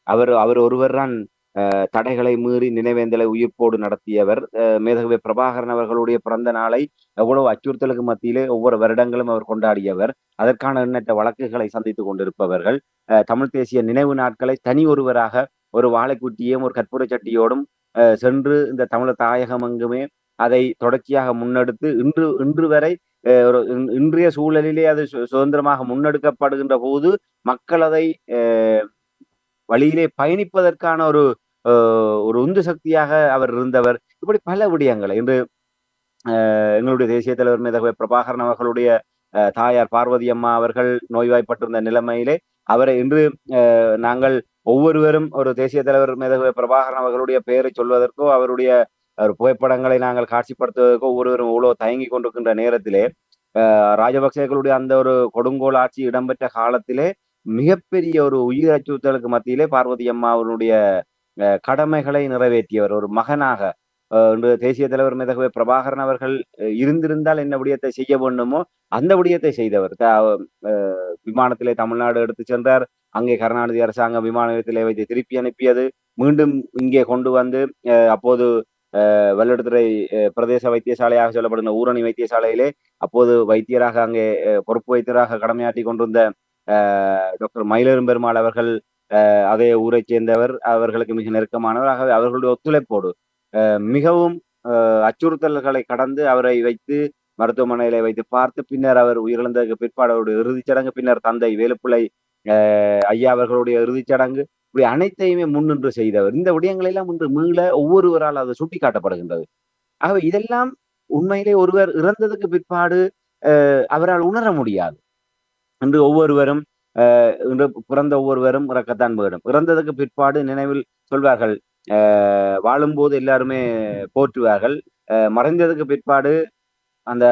[SPEAKER 2] அவர் ஒருவர் தான் தடைகளை மீறி நினைவேந்தலை உயிர்ப்போடு நடத்தியவர். மேதகவி பிரபாகரன் அவர்களுடைய பிறந்த நாளை எவ்வளவு அச்சுறுத்தலுக்கு மத்தியிலே ஒவ்வொரு வருடங்களும் அவர் கொண்டாடியவர். அதற்கான எண்ணற்ற வழக்குகளை சந்தித்துக் கொண்டிருப்பவர்கள். தமிழ் தேசிய நினைவு நாட்களை தனி ஒருவராக ஒரு வாழைக்குட்டியும் ஒரு கற்பூர சட்டியோடும் சென்று இந்த தமிழர் தாயகம் எங்குமே அதை தொடர்ச்சியாக முன்னெடுத்து இன்று வரை ஒரு இன்றைய சூழலிலே அது சுதந்திரமாக முன்னெடுக்கப்படுகின்ற போது மக்கள் அதை வழியிலே பயணிப்பதற்கான ஒரு ஒரு உந்து சக்தியாக அவர் இருந்தவர். இப்படி பல விடயங்களை இன்று எங்களுடைய தேசிய தலைவர் மேதகவி பிரபாகரன் அவர்களுடைய தாயார் பார்வதி அம்மா அவர்கள் நோய்வாய்ப்பட்டிருந்த நிலைமையிலே அவரை இன்று நாங்கள் ஒவ்வொருவரும் ஒரு தேசிய தலைவர் மேதகவி பிரபாகரன் அவர்களுடைய பெயரை சொல்வதற்கோ அவருடைய புகைப்படங்களை நாங்கள் காட்சிப்படுத்துவதற்கோ ஒவ்வொருவரும் இவ்வளவு தயங்கி கொண்டிருக்கின்ற நேரத்திலே ராஜபக்சேக்களுடைய அந்த ஒரு கொடுங்கோல் ஆட்சி இடம்பெற்ற காலத்திலே மிகப்பெரிய ஒரு உயிர் அச்சுறுத்தலுக்கு மத்தியிலே பார்வதி அம்மா அவருடைய கடமைகளை நிறைவேற்றியவர் ஒரு மகனாக. இன்று தேசிய தலைவர் மேதகவி பிரபாகரன் அவர்கள் இருந்திருந்தால் என்ன விடயத்தை செய்ய வேண்டுமோ அந்த விடயத்தை செய்தவர். விமானத்திலே தமிழ்நாடு எடுத்து சென்றார். அங்கே கருணாநிதி அரசாங்கம் விமான நிலையத்திலே வைத்து திருப்பி அனுப்பியது. மீண்டும் இங்கே கொண்டு வந்து அப்போது வல்லுடுத்துறை பிரதேச வைத்தியசாலையாக சொல்லப்படுகிற ஊரணி வைத்தியசாலையிலே அப்போது வைத்தியராக அங்கே பொறுப்பு வைத்தியராக கடமையாற்றி கொண்டிருந்த டாக்டர் மயிலரும் பெருமாள் அவர்கள் அதே ஊரைச் சேர்ந்தவர், அவர்களுக்கு மிக நெருக்கமானவர். ஆகவே அவர்களுடைய ஒத்துழைப்போடு மிகவும் அச்சுறுத்தல்களை கடந்து அவரை வைத்து மருத்துவமனையில வைத்து பார்த்து பின்னர் அவர் உயிரிழந்ததுக்கு பிற்பாடு அவருடைய இறுதிச் சடங்கு, பின்னர் தந்தை வேலுப்பிள்ளை ஐயா அவர்களுடைய இறுதிச் சடங்கு, இப்படி அனைத்தையுமே முன்னின்று செய்தவர். இந்த விடயங்களை எல்லாம் இன்று மீள ஒவ்வொருவரால் அது சுட்டி காட்டப்படுகின்றது. ஆகவே இதெல்லாம் உண்மையிலே ஒருவர் இறந்ததுக்கு பிற்பாடு அவரால் உணர முடியாது. இன்று ஒவ்வொருவரும் இன்று பிறந்த ஒவ்வொருவரும் இறக்கத்தான் வேணும். இறந்ததுக்கு பிற்பாடு நினைவில் சொல்வார்கள். வாழும்போது எல்லாருமே போற்றுவார்கள். மறைந்ததுக்கு பிற்பாடு அந்த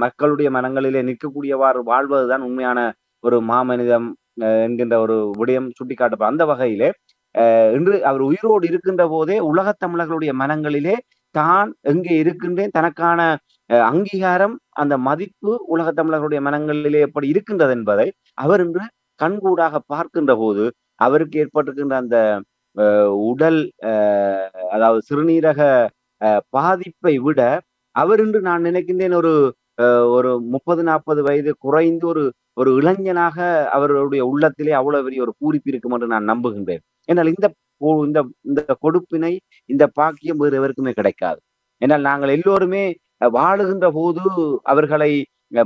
[SPEAKER 2] மக்களுடைய மனங்களிலே நிற்கக்கூடியவாறு வாழ்வதுதான் உண்மையான ஒரு மாமனிதம் என்கின்ற ஒரு விடயம் சுட்டிக்காட்டப்படும். அந்த வகையிலே இன்று அவர் உயிரோடு இருக்கின்ற போதே உலகத் தமிழர்களுடைய மனங்களிலே தான் எங்கே இருக்கின்றேன், தனக்கான அங்கீகாரம், அந்த மதிப்பு உலகத் தமிழர்களுடைய மனங்களிலே எப்படி இருக்கின்றது என்பதை அவர் இன்று கண்கூடாக பார்க்கின்ற போது அவருக்கு ஏற்பட்டிருக்கின்ற அந்த உடல் அதாவது சிறுநீரக பாதிப்பை விட அவர் இன்று நான் நினைக்கின்றேன் ஒரு ஒரு 30-40 வயது குறைந்து ஒரு ஒரு இளைஞனாக அவருடைய உள்ளத்திலே அவ்வளவு பெரிய ஒரு பூரிப்பு இருக்கும் என்று நான் நம்புகின்றேன். ஏனால் இந்த இந்த இந்த கொடுப்பினை, இந்த பாக்கியம் வேறு எவருக்குமே கிடைக்காது. ஏனால் நாங்கள் எல்லோருமே வாழுகின்ற போது அவர்களை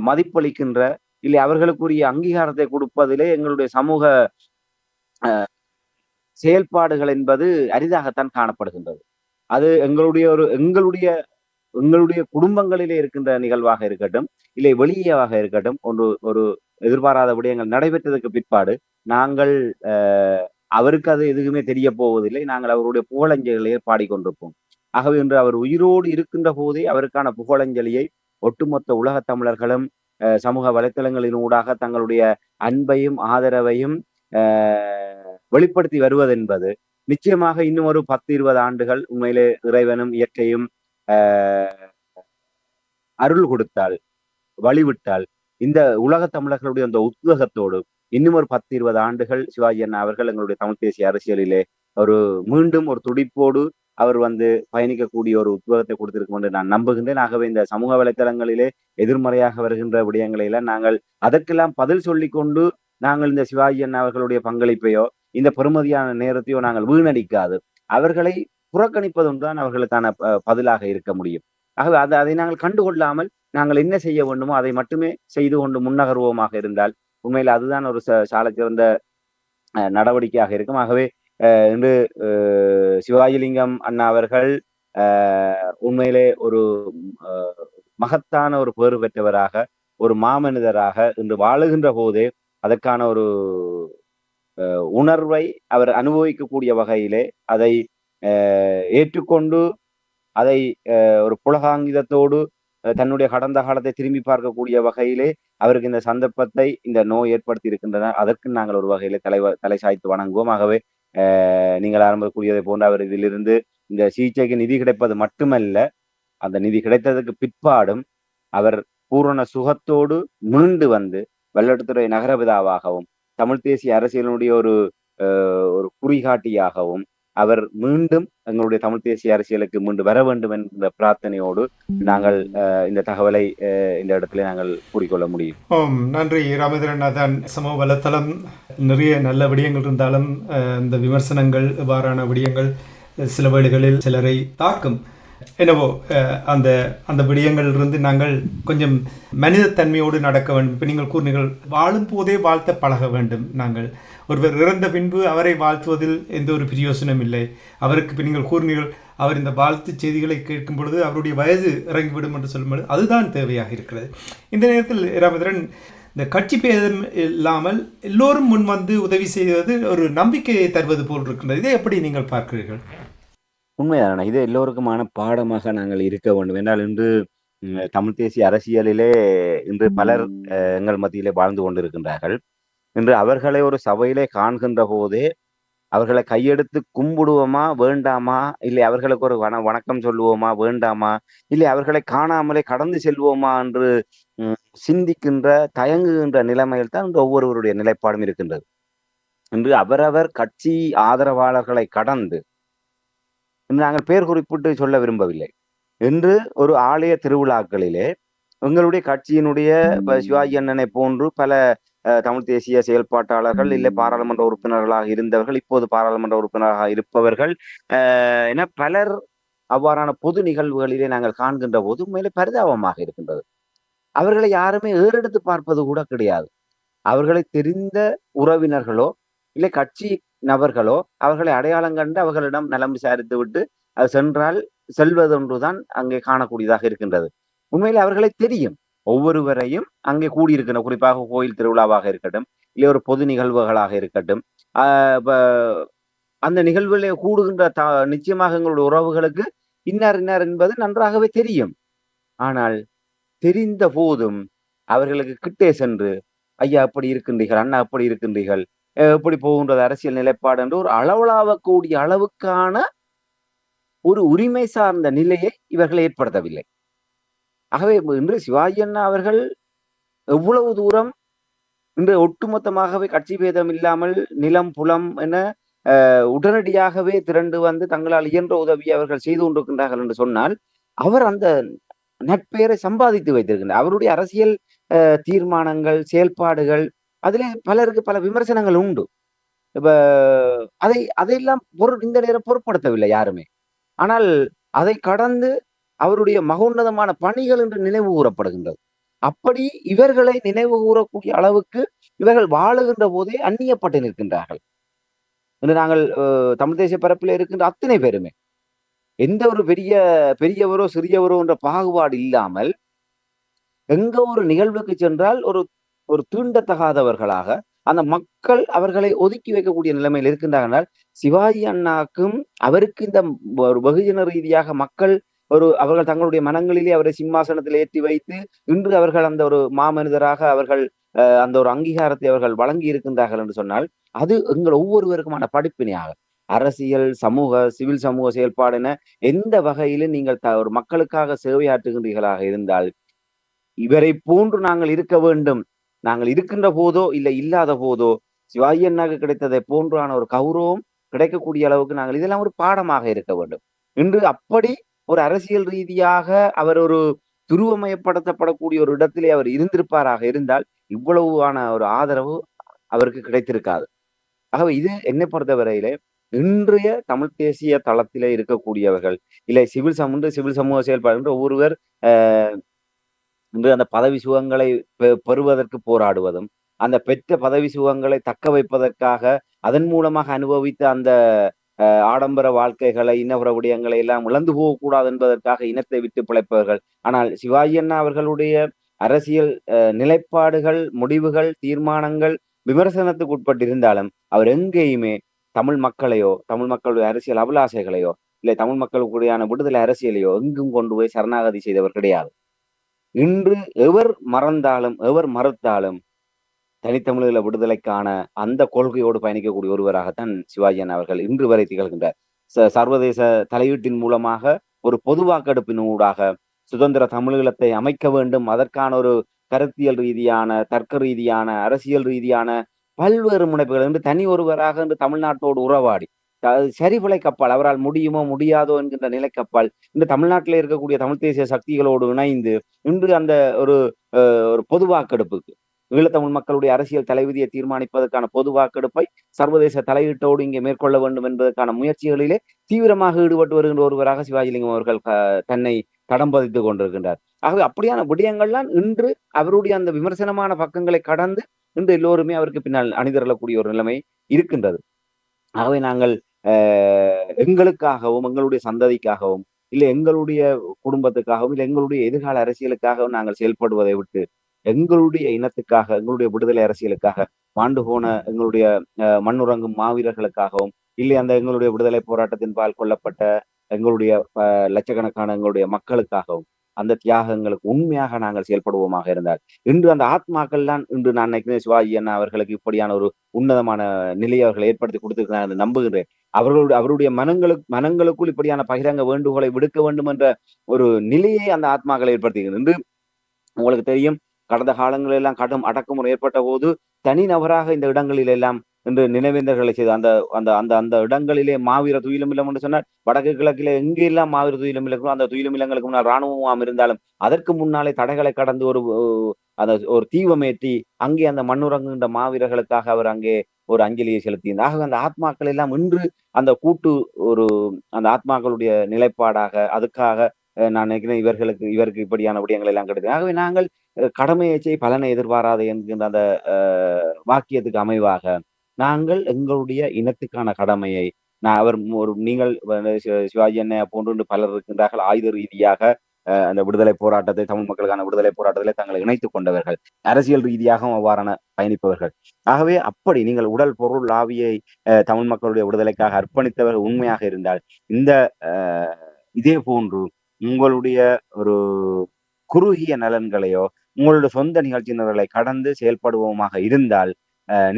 [SPEAKER 2] மதிப்பளிக்கின்ற, இல்லை அவர்களுக்குரிய அங்கீகாரத்தை கொடுப்பதிலே எங்களுடைய சமூக செயல்பாடுகள் என்பது அரிதாகத்தான் காணப்படுகின்றது. அது எங்களுடைய எங்களுடைய குடும்பங்களிலே இருக்கின்ற நிகழ்வாக இருக்கட்டும், இல்லை வெளியேவாக இருக்கட்டும், ஒரு எதிர்பாராத விடயங்கள் நடைபெற்றதற்கு பிற்பாடு நாங்கள் அவருக்கு அது எதுவுமே தெரிய போவதில்லை. நாங்கள் அவருடைய புகழஞ்சலியை பாடிக்கொண்டிருப்போம். ஆகவே இன்று அவர் உயிரோடு இருக்கின்ற போதே அவருக்கான புகழஞ்சலியை ஒட்டுமொத்த உலகத் தமிழர்களும் சமூக வலைத்தளங்களின் ஊடாக தங்களுடைய அன்பையும் ஆதரவையும் வெளிப்படுத்தி வருவதென்பது நிச்சயமாக இன்னும் ஒரு 10-20 ஆண்டுகள் உண்மையிலே இறைவனும் இயற்கையும் அருள் கொடுத்தால், வழிவிட்டால், இந்த உலகத் தமிழர்களுடைய அந்த உத்வேகத்தோடு இன்னும் ஒரு 10-20 ஆண்டுகள் சிவாஜி அண்ணா அவர்கள் எங்களுடைய தமிழ் தேசிய அரசியலிலே மீண்டும் ஒரு துடிப்போடு அவர் பயணிக்கக்கூடிய ஒரு உத்வேகத்தை கொடுத்திருக்கும் என்று நான் நம்புகின்றேன். ஆகவே இந்த சமூக வலைத்தளங்களிலே எதிர்மறையாக வருகின்ற விடயங்களை எல்லாம் நாங்கள் அதற்கெல்லாம் பதில் சொல்லிக் கொண்டு நாங்கள் இந்த சிவாஜி அண்ணா அவர்களுடைய பங்களிப்பையோ இந்த பெருமதியான நேரத்தையோ நாங்கள் வீணடிக்காது அவர்களை புறக்கணிப்பதுதான் அவர்களுக்கான பதிலாக இருக்க முடியும். ஆகவே அதை நாங்கள் கண்டுகொள்ளாமல் நாங்கள் என்ன செய்ய வேண்டுமோ அதை மட்டுமே செய்து கொண்டு முன்னகர்வோமாக இருந்தால் உண்மையில் அதுதான் ஒரு சாலச்சிறந்த நடவடிக்கையாக இருக்கும். ஆகவே இன்று சிவாஜிலிங்கம் அண்ணா அவர்கள் உண்மையிலே ஒரு மகத்தான ஒரு பேறு பெற்றவராக, ஒரு மாமனிதராக இன்று வாழுகின்ற போதே அதற்கான ஒரு உணர்வை அவர் அனுபவிக்கக்கூடிய வகையிலே அதை ஏற்றுக்கொண்டு அதை ஒரு புலகாங்கிதத்தோடு தன்னுடைய கடந்த காலத்தை திரும்பி பார்க்கக்கூடிய வகையிலே அவருக்கு இந்த சந்தர்ப்பத்தை இந்த நோய் ஏற்படுத்தி இருக்கின்றன. அதற்கு நாங்கள் ஒரு வகையிலே தலை சாய்த்து வணங்குவோம். ஆகவே நீங்கள் ஆரம்பிக்கூடியதை போன்று அவர் இதிலிருந்து இந்த சிகிச்சைக்கு நிதி கிடைப்பது மட்டுமல்ல, அந்த நிதி கிடைத்ததற்கு பிற்பாடும் அவர் பூரண சுகத்தோடு மீண்டு வல்லுடுத்துறை நகரபிதாவாகவும் தமிழ் தேசிய அரசியலினுடைய ஒரு குறிகாட்டியாகவும் அவர் மீண்டும் எங்களுடைய தமிழ் தேசிய அரசியலுக்கு மீண்டு வர வேண்டும் என்ற பிரார்த்தனையோடு நாங்கள் இந்த தகவலை இந்த இடத்துல நாங்கள் கூறிக்கொள்ள முடியும்.
[SPEAKER 1] நன்றி ராமேந்திரநாதன். சமூக வலைத்தளம் நிறைய நல்ல விடயங்கள் இருந்தாலும் இந்த விமர்சனங்கள் இவ்வாறான விடயங்கள் சில வேளைகளில் சிலரை தாக்கும். என்னவோ அந்த அந்த விடயங்களிலிருந்து நாங்கள் கொஞ்சம் மனிதத்தன்மையோடு நடக்க வேண்டும். இப்போ நீங்கள் கூறினீர்கள் வாழும் போதே வாழ்த்த பழக வேண்டும். நாங்கள் ஒருவர் இறந்த பின்பு அவரை வாழ்த்துவதில் எந்த ஒரு பிரயோசனம் இல்லை. அவருக்கு இப்போ நீங்கள் கூறினீர்கள் அவர் இந்த வாழ்த்து செய்திகளை கேட்கும் பொழுது அவருடைய வயது இறங்கிவிடும் என்று சொல்லும்போது அதுதான் தேவையாக இருக்கிறது. இந்த நேரத்தில் ராமேந்திரன், இந்த கட்சி பேதம் இல்லாமல் எல்லோரும் முன் உதவி செய்வது ஒரு நம்பிக்கையை தருவது போல் இருக்கின்றது. இதை எப்படி நீங்கள் பார்க்கிறீர்கள்?
[SPEAKER 2] உண்மைதான, இது எல்லோருக்குமான பாடமாக நாங்கள் இருக்க வேண்டும். என்றால் இன்று தமிழ் தேசிய அரசியலிலே இன்று பலர் எங்கள் மத்தியிலே வாழ்ந்து கொண்டிருக்கின்றார்கள். இன்று அவர்களை ஒரு சபையிலே காண்கின்ற போதே அவர்களை கையெடுத்து கும்பிடுவோமா வேண்டாமா, இல்லை அவர்களுக்கு ஒரு வணக்கம் சொல்லுவோமா வேண்டாமா, இல்லை அவர்களை காணாமலே கடந்து செல்வோமா என்று சிந்திக்கின்ற தயங்குகின்ற நிலைமையில் தான் இன்று ஒவ்வொருவருடைய நிலைப்பாடும் இருக்கின்றது. இன்று அவரவர் கட்சி ஆதரவாளர்களை கடந்து நாங்கள் பெயர் குறிப்பிட்டு சொல்ல விரும்பவில்லை என்று ஒரு ஆலய திருவிழாக்களிலே எங்களுடைய கட்சியினுடைய சிவாஜி அண்ணனை போன்று பல தமிழ் தேசிய செயல்பாட்டாளர்கள் இல்லை பாராளுமன்ற உறுப்பினர்களாக இருந்தவர்கள் இப்போது பாராளுமன்ற உறுப்பினராக இருப்பவர்கள் என பலர் அவ்வாறான பொது நிகழ்வுகளிலே நாங்கள் காண்கின்ற போது உண்மையிலே பரிதாபமாக இருக்கின்றது. அவர்களை யாருமே ஏறெடுத்து பார்ப்பது கூட கிடையாது. அவர்களை தெரிந்த உறவினர்களோ இல்லை கட்சி நபர்களோ அவர்களை அடையாளம் கண்டு அவர்களிடம் நலம் விசாரித்து விட்டு அது சென்றால் செல்வதொன்றுதான் அங்கே காணக்கூடியதாக இருக்கின்றது. உண்மையிலே அவர்களை தெரியும். ஒவ்வொருவரையும் அங்கே கூடியிருக்கின்ற குறிப்பாக கோயில் திருவிழாவாக இருக்கட்டும் இல்லை ஒரு பொது நிகழ்வுகளாக இருக்கட்டும் அந்த நிகழ்வுகளை கூடுகின்ற நிச்சயமாக எங்களுடைய உறவுகளுக்கு இன்னார் இன்னார் என்பது நன்றாகவே தெரியும். ஆனால் தெரிந்த போதும் அவர்களுக்கு கிட்டே சென்று ஐயா அப்படி இருக்கின்றீர்கள், அண்ணா அப்படி இருக்கின்றீர்கள், எப்படி போகின்றது அரசியல் நிலைப்பாடு என்று ஒரு அளவலாவக்கூடிய அளவுக்கான ஒரு உரிமை சார்ந்த நிலையை இவர்கள் ஏற்படுத்தவில்லை. ஆகவே இன்று சிவாஜி அண்ணா அவர்கள் எவ்வளவு தூரம் இன்று ஒட்டுமொத்தமாகவே கட்சி பேதம் இல்லாமல் நிலம் புலம் என உடனடியாகவே திரண்டு வந்து தங்களால் இயன்ற உதவியை அவர்கள் செய்து கொண்டிருக்கின்றார்கள் என்று சொன்னால் அவர் அந்த நட்பெயரை சம்பாதித்து வைத்திருக்கின்றார். அவருடைய அரசியல் தீர்மானங்கள் செயல்பாடுகள் அதிலே பலருக்கு பல விமர்சனங்கள் உண்டு. இப்ப அதையெல்லாம் இந்த நேரம் பொருட்படுத்தவில்லை யாருமே. ஆனால் அதை கடந்து அவருடைய மகோன்னதமான பணிகள் என்று நினைவு கூறப்படுகின்றது. அப்படி இவர்களை நினைவு கூறக்கூடிய அளவுக்கு இவர்கள் வாழுகின்ற போதே அந்நியப்பட்டு நிற்கின்றார்கள் என்று நாங்கள் தமிழ் தேசிய பரப்பில் இருக்கின்ற அத்தனை பேருமே எந்த ஒரு பெரியவரோ சிறியவரோ என்ற பாகுபாடு இல்லாமல் எங்க ஒரு நிகழ்வுக்கு சென்றால் ஒரு ஒரு தீண்டத்தகாதவர்களாக அந்த மக்கள் அவர்களை ஒதுக்கி வைக்கக்கூடிய நிலைமையில் இருக்கின்றார்கள். சிவாஜி அண்ணாக்கும் அவருக்கு இந்த ஒரு வெகுஜன ரீதியாக மக்கள் அவர்கள் தங்களுடைய மனங்களிலே அவரை சிம்மாசனத்தில் ஏற்றி வைத்து இன்று அவர்கள் அந்த ஒரு மாமனிதராக அவர்கள் அந்த ஒரு அங்கீகாரத்தை அவர்கள் வழங்கி இருக்கின்றார்கள் என்று சொன்னால் அது எங்கள் ஒவ்வொருவருக்குமான படிப்பினையாக அரசியல் சமூக சிவில் சமூக செயல்பாடு என எந்த வகையிலும் நீங்கள் ஒரு மக்களுக்காக சேவையாற்றுகின்றீர்களாக இருந்தால் இவரை போன்று நாங்கள் இருக்க வேண்டும். நாங்கள் இருக்கின்ற போதோ இல்லை இல்லாத போதோ சிவாஜி அண்ணாக்கு கிடைத்ததை போன்றான ஒரு கௌரவம் கிடைக்கக்கூடிய அளவுக்கு நாங்கள் இதெல்லாம் ஒரு பாடமாக இருக்க வேண்டும். இன்று அப்படி ஒரு அரசியல் ரீதியாக அவர் ஒரு துருவமயப்படுத்தப்படக்கூடிய ஒரு இடத்திலே அவர் இருந்திருப்பாராக இருந்தால் இவ்வளவான ஒரு ஆதரவு அவருக்கு கிடைத்திருக்காது. ஆகவே இது என்னை பொறுத்தவரையிலே இன்றைய தமிழ் தேசிய தளத்திலே இருக்கக்கூடியவர்கள் இல்லை சிவில் சமூக செயல்பாடு ஒவ்வொருவர் இன்று அந்த பதவி சுகங்களை பெறுவதற்கு போராடுவதும் அந்த பெற்ற பதவி சுகங்களை தக்க வைப்பதற்காக அதன் மூலமாக அனுபவித்த அந்த ஆடம்பர வாழ்க்கைகளை இன்னபிற விடயங்களை எல்லாம் இழந்து போகக்கூடாது என்பதற்காக இனத்தை விட்டு பிழைப்பவர்கள். ஆனால் சிவாஜி அண்ணா அவர்களுடைய அரசியல் நிலைப்பாடுகள் முடிவுகள் தீர்மானங்கள் விமர்சனத்துக்கு உட்பட்டிருந்தாலும் அவர் எங்கேயுமே தமிழ் மக்களையோ தமிழ் மக்களுடைய அரசியல் அபிலாசைகளையோ இல்லை தமிழ் மக்களுக்குடையான விடுதலை அரசியலையோ எங்கும் கொண்டு போய் சரணாகதி செய்தவர் கிடையாது. இன்று எவர் மறந்தாலும் எவர் மறுத்தாலும் தனித்தமிழீழ விடுதலைக்கான அந்த கொள்கையோடு பயணிக்கக்கூடிய ஒருவராகத்தான் சிவாஜி அண்ணா அவர்கள் இன்று வரை திகழ்கின்றார். சர்வதேச தலையீட்டின் மூலமாக ஒரு பொது வாக்கெடுப்பின் ஊடாக சுதந்திர தமிழீழத்தை அமைக்க வேண்டும், அதற்கான ஒரு கருத்தியல் ரீதியான தர்க்க ரீதியான அரசியல் ரீதியான பல்வேறு முனைப்புகள் என்று தனி ஒருவராக என்று தமிழ்நாட்டோடு உறவாடி சரிபலை கப்பால் அவரால் முடியுமோ முடியாதோ என்கின்ற நிலைக்கப்பால் இந்த தமிழ்நாட்டில் இருக்கக்கூடிய தமிழ் தேசிய சக்திகளோடு இணைந்து இன்று அந்த ஒரு பொது வாக்கெடுப்புக்கு ஈழத்தமிழ் மக்களுடைய அரசியல் தலைவிதியை தீர்மானிப்பதற்கான பொது வாக்கெடுப்பை சர்வதேச தலையீட்டோடு இங்கே மேற்கொள்ள வேண்டும் என்பதற்கான முயற்சிகளிலே தீவிரமாக ஈடுபட்டு வருகின்ற ஒருவராக சிவாஜிலிங்கம் அவர்கள் தன்னை தடம் பதித்துக் கொண்டிருக்கின்றார். ஆகவே அப்படியான விடயங்கள்லாம் இன்று அவருடைய அந்த விமர்சனமான பக்கங்களை கடந்து இன்று எல்லோருமே அவருக்கு பின்னால் அணிதிரளக்கூடிய ஒரு நிலைமை இருக்கின்றது. ஆகவே நாங்கள் எங்களுக்காகவும் எங்களுடைய சந்ததிக்காகவும் இல்லை எங்களுடைய குடும்பத்துக்காகவும் இல்லை எங்களுடைய எதிர்கால அரசியலுக்காகவும் நாங்கள் செயல்படுவதை விட்டு எங்களுடைய இனத்துக்காக எங்களுடைய விடுதலை அரசியலுக்காக மாண்டு போன எங்களுடைய மண்ணுறங்கும் மாவீரர்களுக்காகவும் இல்லை அந்த எங்களுடைய விடுதலை போராட்டத்தின் பால் கொல்லப்பட்ட எங்களுடைய லட்சக்கணக்கான எங்களுடைய மக்களுக்காகவும் அந்த தியாகங்களுக்கு உண்மையாக நாங்கள் செயல்படுவோமாக இருந்தால் இன்று அந்த ஆத்மாக்கள் தான் இன்று நான் நினைக்கிறேன் சிவாஜி அண்ணா அவர்களுக்கு இப்படியான ஒரு உன்னதமான நிலையை அவர்கள் ஏற்படுத்தி கொடுத்திருக்கிறார் என்று நம்புகிறேன். அவருடைய மனங்களுக்குள் இப்படியான பகிரங்க வேண்டுகோளை விடுக்க வேண்டும் என்ற ஒரு நிலையை அந்த ஆத்மாக்களை ஏற்படுத்துகிறது. இன்று உங்களுக்கு தெரியும் கடந்த காலங்களில் எல்லாம் கடும் அடக்குமுறை ஏற்பட்ட போது தனி நபராக இந்த இடங்களில் எல்லாம் என்று நினைவேந்தர்களை செய்து அந்த அந்த அந்த அந்த இடங்களிலே மாவீர துயிலும் இல்லம் என்று சொன்னால் வடக்கு கிழக்கிலே எங்கெல்லாம் மாவீர துயிலும் இல்லம் அந்த துயிலும் இல்லங்களுக்கு முன்னால் இராணுவம் இருந்தாலும் அதற்கு முன்னாலே தடைகளை கடந்து அந்த ஒரு தீபமேற்றி அங்கே அந்த மண்ணுறங்குகின்ற மாவீரர்களுக்காக அவர் அங்கே ஒரு அஞ்சலியை செலுத்தியிருந்தார். ஆகவே அந்த ஆத்மாக்கள் எல்லாம் இன்று அந்த கூட்டு அந்த ஆத்மாக்களுடைய நிலைப்பாடாக அதுக்காக நான் நினைக்கிறேன் இவருக்கு இப்படியான விடயங்கள் எல்லாம் கிடைத்தது. ஆகவே நாங்கள் கடமையை செய் பலனை எதிர்பாராது என்கின்ற அந்த வாக்கியத்துக்கு அமைவாக நாங்கள் எங்களுடைய இனத்துக்கான கடமையை நீங்கள் சிவாஜி அண்ணா போன்று பலர் இருக்கின்றார்கள் ஆயுத ரீதியாக அந்த விடுதலை போராட்டத்தை தமிழ் மக்களுக்கான விடுதலை போராட்டத்திலே தங்களை இணைத்துக் கொண்டவர்கள், அரசியல் ரீதியாக அவ்வாறான பயணிப்பவர்கள். ஆகவே அப்படி நீங்கள் உடல் பொருள் ஆவியை தமிழ் மக்களுடைய விடுதலைக்காக அர்ப்பணித்தவர்கள் உண்மையாக இருந்தால் இந்த இதே போன்று உங்களுடைய ஒரு குறுகிய நலன்களையோ உங்களுடைய சொந்த நிகழ்ச்சி நிரலை கடந்து செயல்படுவோமாக இருந்தால்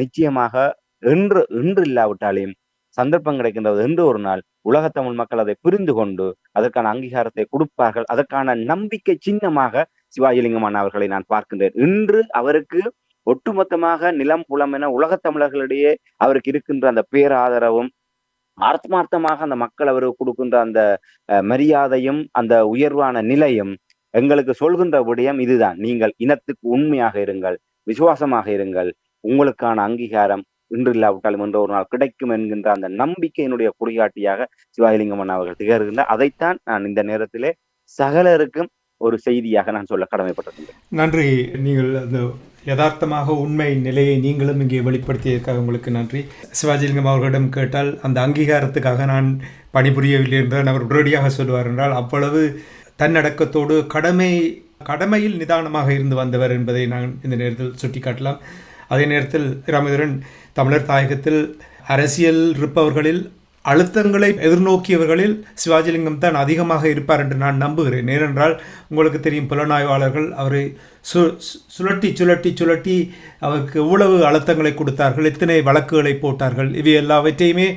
[SPEAKER 2] நிச்சயமாக இன்று இல்லாவிட்டாலையும் சந்தர்ப்பம் கிடைக்கின்றது என்று ஒரு நாள் உலக தமிழ் மக்கள் அதை புரிந்து கொண்டு அதற்கான அங்கீகாரத்தை கொடுப்பார்கள். அதற்கான நம்பிக்கை சின்னமாக சிவாஜிலிங்கம் அண்ணா அவர்களை நான் பார்க்கின்றேன். இன்று அவருக்கு ஒட்டுமொத்தமாக நிலம் புலம் என உலகத் தமிழர்களிடையே அவருக்கு இருக்கின்ற அந்த பேராதரவும் ஆத்மார்த்தமாக அந்த மக்கள் அவருக்கு கொடுக்கின்ற அந்த மரியாதையும் அந்த உயர்வான நிலையும் எங்களுக்கு சொல்கின்ற விடயம் இதுதான். நீங்கள் இனத்துக்கு உண்மையாக இருங்கள், விசுவாசமாக இருங்கள், உங்களுக்கான அங்கீகாரம் இன்று இல்லாவிட்டாலும் என்ற ஒரு நாள் கிடைக்கும் என்கின்ற அந்த நம்பிக்கையினுடைய குறிகாட்டியாக சிவாஜிலிங்கம் அண்ணா அவர்கள் திகழ்கின்றார். அதைத்தான் நான் இந்த நேரத்திலே சகலருக்கும் ஒரு செய்தியாக நான் சொல்ல கடமைப்பட்டிருக்கின்றேன்.
[SPEAKER 1] நன்றி. நீங்கள் அந்த யதார்த்தமாக உண்மை நிலையை நீங்களும் இங்கே வெளிப்படுத்தியதற்காக உங்களுக்கு நன்றி. சிவாஜிலிங்கம் அவர்களிடம் கேட்டால் அந்த அங்கீகாரத்துக்காக நான் பணிபுரியவில்லை என்றால் அவர் உடனடியாக சொல்லுவார் என்றால் அவ்வளவு தன்னடக்கத்தோடு கடமையில் நிதானமாக இருந்து வந்தவர் என்பதை நான் இந்த நேரத்தில் சுட்டிக்காட்டலாம். அதே நேரத்தில் ராமேந்திரன் தமிழர் தாயகத்தில் அரசியல் இருப்பவர்களில் அழுத்தங்களை எதிர்நோக்கியவர்களில் சிவாஜிலிங்கம் தான் அதிகமாக இருப்பார் என்று நான் நம்புகிறேன். ஏனென்றால் உங்களுக்கு தெரியும், புலனாய்வாளர்கள் அவரை சுழட்டி அவருக்கு எவ்வளவு அழுத்தங்களை கொடுத்தார்கள், எத்தனை வழக்குகளை போட்டார்கள், இவை எல்லாவற்றையுமே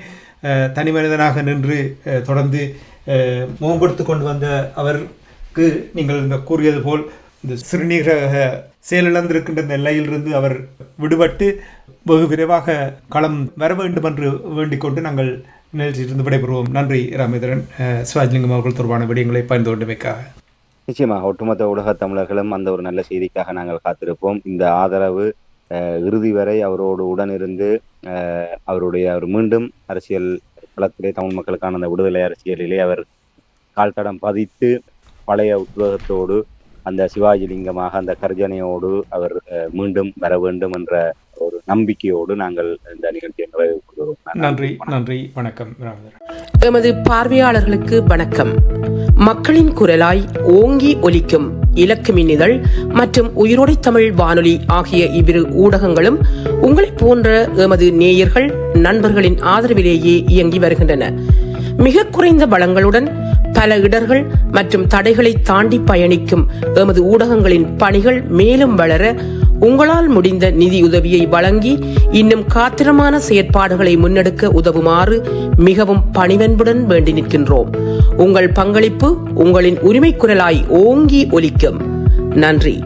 [SPEAKER 1] தனி மனிதனாக நின்று தொடர்ந்து முகம் கொடுத்து கொண்டு வந்த அவருக்கு நீங்கள் இந்த கூறியது போல் இந்த சிறுநீரக செயலிழந்திருக்கின்ற இந்த நிலையிலிருந்து அவர் விடுபட்டு வெகு விரைவாக களம் வர வேண்டும் என்று வேண்டிக் கொண்டு நாங்கள் நிகழ்ச்சியிலிருந்து விடைபெறுவோம். நன்றி ராமேந்திரன். சிவாஜிலிங்கம் அவர்கள் தொடர்பான விடயங்களை பகிர்ந்து கொண்டமைக்காக.
[SPEAKER 2] நிச்சயமாக ஒட்டுமொத்த உலக தமிழர்களும் அந்த ஒரு நல்ல செய்திக்காக நாங்கள் காத்திருப்போம். இந்த ஆதரவு இறுதி வரை அவரோடு உடனிருந்து அவர் மீண்டும் அரசியல் களத்திலே தமிழ் மக்களுக்கான அந்த விடுதலை அரசியலிலே அவர் கால்தடம் பதித்து பழைய உத்வேகத்தோடு அந்த சிவாஜிலிங்கமாக அந்த கர்ஜனையோடு அவர் மீண்டும் வர வேண்டும் என்ற ஒரு நம்பிக்கையோடு நாங்கள் இந்த நிகழ்ச்சியை நிறைவு கொள்கிறோம்.
[SPEAKER 1] நன்றி. வணக்கம்.
[SPEAKER 3] எமது பார்வையாளர்களுக்கு வணக்கம். மக்களின் குரலாய் ஓங்கி ஒலிக்கும் இலக்கு மின்னிதழ் மற்றும் உயிரோடை தமிழ் வானொலி ஆகிய இவ்விரு ஊடகங்களும் உங்களைப் போன்ற எமது நேயர்கள் நண்பர்களின் ஆதரவிலேயே இயங்கி வருகின்றன. மிக குறைந்த வளங்களுடன் பல இடர்கள் மற்றும் தடைகளை தாண்டி பயணிக்கும் எமது ஊடகங்களின் பணிகள் மேலும் வளர உங்களால் முடிந்த நிதியுதவியை வழங்கி இன்னும் காத்திரமான செயற்பாடுகளை முன்னெடுக்க உதவுமாறு மிகவும் பணிவன்புடன் வேண்டி நிற்கின்றோம். உங்கள் பங்களிப்பு உங்களின் உரிமை குரலாய் ஓங்கி ஒலிக்கும். நன்றி.